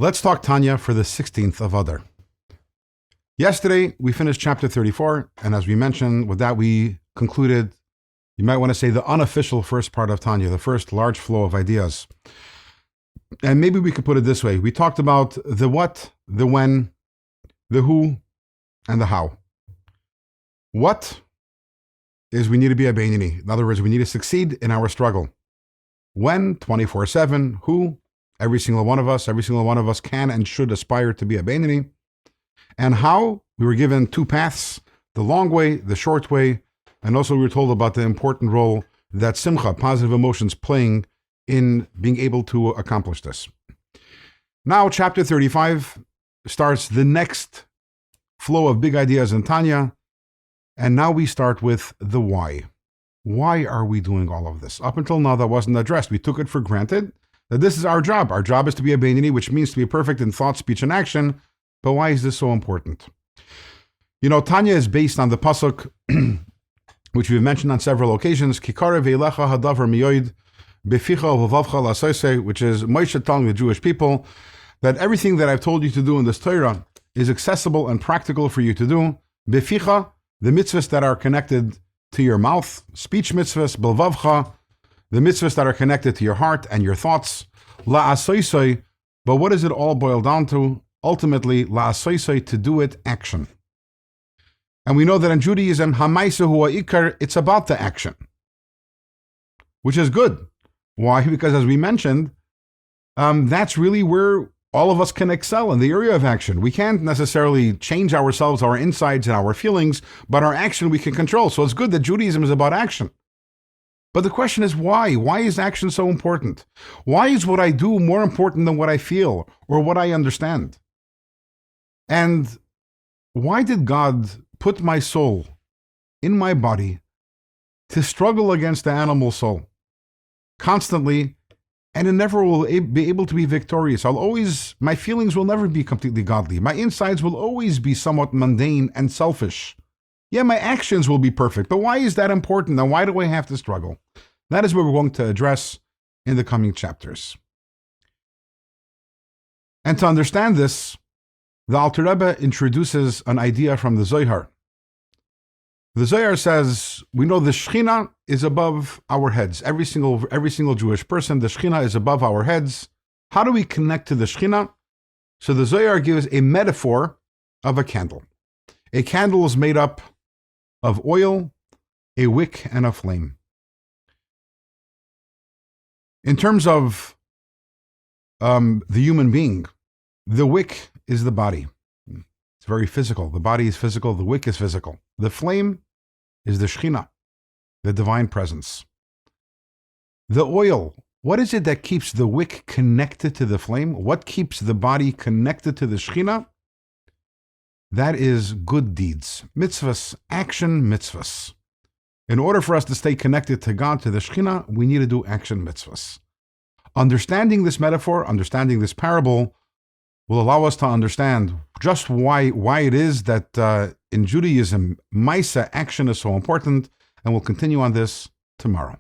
Let's talk Tanya for the 16th of Adar. Yesterday, we finished chapter 34, and as we mentioned, with that we concluded, you might want to say, the unofficial first part of Tanya, the first large flow of ideas. And maybe we could put it this way. We talked about the what, the when, the who, and the how. What is we need to be a Beinoni. In other words, we need to succeed in our struggle. When, 24/7. Who, every single one of us can and should aspire to be a Beinoni. And how, we were given two paths, the long way, the short way, and also we were told about the important role that simcha, positive emotions, playing in being able to accomplish this. Now, chapter 35 starts the next flow of big ideas in Tanya, and now we start with the why. Why are we doing all of this? Up until now, that wasn't addressed. We took it for granted that this is our job. Our job is to be a Beinoni, which means to be perfect in thought, speech, and action. But why is this so important? You know, Tanya is based on the pasuk, which we've mentioned on several occasions, Kikare ve'elecha hadavar miyoid beficha v'vavcha la'asosei, which is Moshe telling the Jewish people that everything that I've told you to do in this Torah is accessible and practical for you to do. Beficha, the mitzvahs that are connected to your mouth, speech mitzvahs, belvavcha, the mitzvahs that are connected to your heart and your thoughts, la'asosei, but what does it all boil down to? Ultimately, la'asosei, to do it, action. And we know that in Judaism, ha'maisa huwa ikar, it's about the action, which is good. Why? Because as we mentioned, that's really where all of us can excel, in the area of action. We can't necessarily change ourselves, our insides and our feelings, but our action we can control. So it's good that Judaism is about action. But the question is why? Why is action so important? Why is what I do more important than what I feel or what I understand? And why did God put my soul in my body to struggle against the animal soul constantly, and it never will be able to be victorious? My feelings will never be completely godly. My insides will always be somewhat mundane and selfish. Yeah, my actions will be perfect, but why is that important, and why do I have to struggle? That is what we're going to address in the coming chapters. And to understand this, the Alter Rebbe introduces an idea from the Zohar. The Zohar says, we know the Shechina is above our heads. Every single Jewish person, the Shechina is above our heads. How do we connect to the Shechina? So the Zohar gives a metaphor of a candle. A candle is made up of oil, a wick, and a flame. In terms of the human being, the wick is the body. It's very physical. The body is physical. The wick is physical. The flame is the Shechina, the divine presence. The oil, what is it that keeps the wick connected to the flame? What keeps the body connected to the Shechina? That is good deeds, mitzvahs, action mitzvahs. In order for us to stay connected to God, to the Shechina, we need to do action mitzvahs. Understanding this metaphor, understanding this parable, will allow us to understand just why it is that in Judaism, Maisa, action, is so important, and we'll continue on this tomorrow.